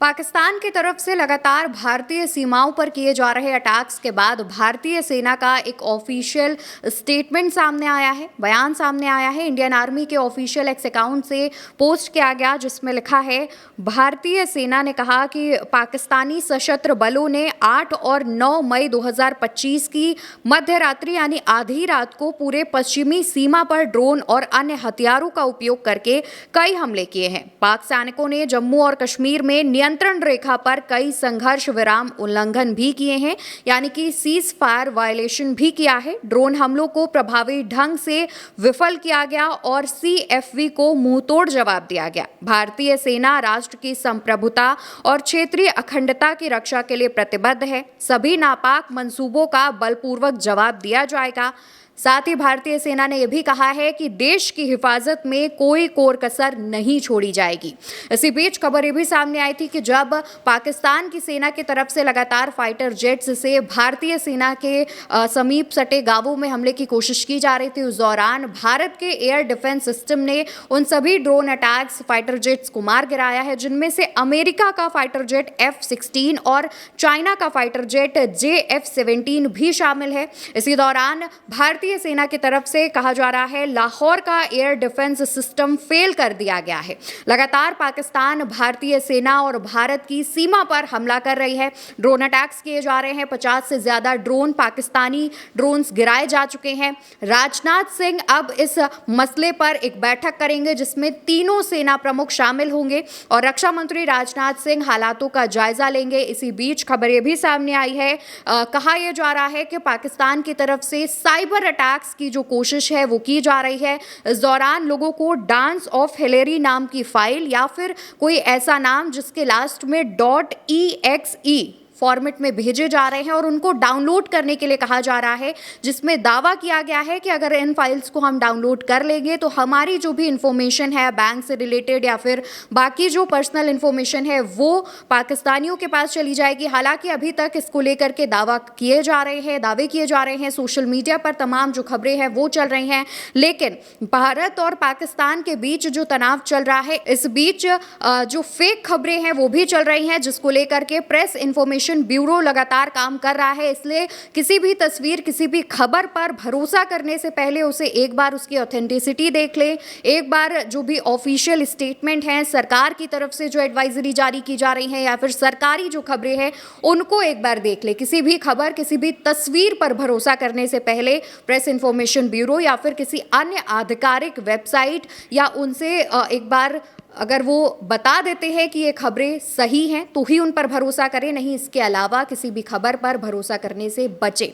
पाकिस्तान की तरफ से लगातार भारतीय सीमाओं पर किए जा रहे अटैक्स के बाद भारतीय सेना का एक ऑफिशियल स्टेटमेंट सामने आया है, बयान सामने आया है। इंडियन आर्मी के ऑफिशियल एक्स अकाउंट से पोस्ट किया गया, जिसमें लिखा है, भारतीय सेना ने कहा कि पाकिस्तानी सशस्त्र बलों ने 8 और 9 मई 2025 की मध्य रात्रि यानी आधी रात को पूरे पश्चिमी सीमा पर ड्रोन और अन्य हथियारों का उपयोग करके कई हमले किए हैं। पाक सैनिकों ने जम्मू और कश्मीर में नियंत्रण रेखा पर कई संघर्ष विराम उल्लंघन भी किए हैं, यानी कि सीज फायर वायलेशन भी किया है। ड्रोन हमलों को प्रभावी ढंग से विफल किया गया और सीएफवी को मुंहतोड़ जवाब दिया गया। भारतीय सेना राष्ट्र की संप्रभुता और क्षेत्रीय अखंडता की रक्षा के लिए प्रतिबद्ध है। सभी नापाक मंसूबों का बलपूर्वक जवाब दिया जाएगा। साथ ही भारतीय सेना ने यह भी कहा है कि देश की हिफाजत में कोई कोर कसर नहीं छोड़ी जाएगी। इसी बीच खबर ये भी सामने आई थी कि जब पाकिस्तान की सेना की तरफ से लगातार फाइटर जेट्स से भारतीय सेना के समीप सटे गांवों में हमले की कोशिश की जा रही थी, उस दौरान भारत के एयर डिफेंस सिस्टम ने उन सभी ड्रोन अटैक्स फाइटर जेट्स को मार गिराया है, जिनमें से अमेरिका का फाइटर जेट F-16 और चाइना का फाइटर जेट JF-17 भी शामिल है। इसी दौरान भारतीय सेना की तरफ से कहा जा रहा है, लाहौर का एयर डिफेंस सिस्टम फेल कर दिया गया है। लगातार पाकिस्तान भारतीय सेना और भारत की सीमा पर हमला कर रही है। ड्रोन अटैक्स किए जा रहे हैं। 50 से ज्यादा ड्रोन पाकिस्तानी ड्रोन्स गिराए जा चुके हैं। राजनाथ सिंह अब इस मसले पर एक बैठक करेंगे, जिसमें तीनों सेना प्रमुख शामिल होंगे और रक्षा मंत्री राजनाथ सिंह हालातों का जायजा लेंगे। इसी बीच खबर यह भी सामने आई है, कहा यह जा रहा है कि पाकिस्तान की तरफ से साइबर अटैक्स की जो कोशिश है वो की जा रही है। इस दौरान लोगों को डांस ऑफ हिलेरी नाम की फाइल या फिर कोई ऐसा नाम जिसके लास्ट में .exe फॉर्मेट में भेजे जा रहे हैं और उनको डाउनलोड करने के लिए कहा जा रहा है, जिसमें दावा किया गया है कि अगर इन फाइल्स को हम डाउनलोड कर लेंगे तो हमारी जो भी इंफॉर्मेशन है बैंक से रिलेटेड या फिर बाकी जो पर्सनल इंफॉर्मेशन है वो पाकिस्तानियों के पास चली जाएगी। हालांकि अभी तक इसको लेकर के दावे किए जा रहे हैं, सोशल मीडिया पर तमाम जो खबरें हैं वो चल रही हैं, लेकिन भारत और पाकिस्तान के बीच जो तनाव चल रहा है, इस बीच जो फेक खबरें हैं वो भी चल रही हैं, जिसको लेकर के प्रेस इंफॉर्मेशन ब्यूरो लगातार काम कर रहा है। इसलिए किसी भी तस्वीर, किसी भी खबर पर भरोसा करने से पहले उसे एक बार उसकी ऑथेंटिसिटी देख ले, एक बार जो भी ऑफिशियल स्टेटमेंट है सरकार की तरफ से जो एडवाइजरी जारी की जा रही है या फिर सरकारी जो खबरें हैं उनको एक बार देख ले। किसी भी खबर, किसी भी तस्वीर पर भरोसा करने से पहले प्रेस इंफॉर्मेशन ब्यूरो या फिर किसी अन्य आधिकारिक वेबसाइट या उनसे एक बार अगर वो बता देते हैं कि ये खबरें सही हैं तो ही उन पर भरोसा करें, नहीं इसके अलावा किसी भी खबर पर भरोसा करने से बचें।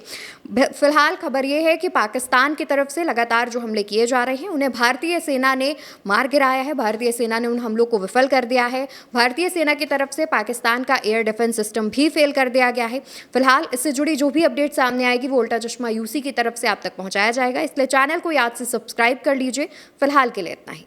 फिलहाल खबर ये है कि पाकिस्तान की तरफ से लगातार जो हमले किए जा रहे हैं उन्हें भारतीय सेना ने मार गिराया है। भारतीय सेना ने उन हमलों को विफल कर दिया है। भारतीय सेना की तरफ से पाकिस्तान का एयर डिफेंस सिस्टम भी फेल कर दिया गया है। फिलहाल इससे जुड़ी जो भी अपडेट सामने आएगी वो उल्टा चश्मा यूसी की तरफ से आप तक पहुँचाया जाएगा, इसलिए चैनल को याद से सब्सक्राइब कर लीजिए। फिलहाल के लिए इतना ही।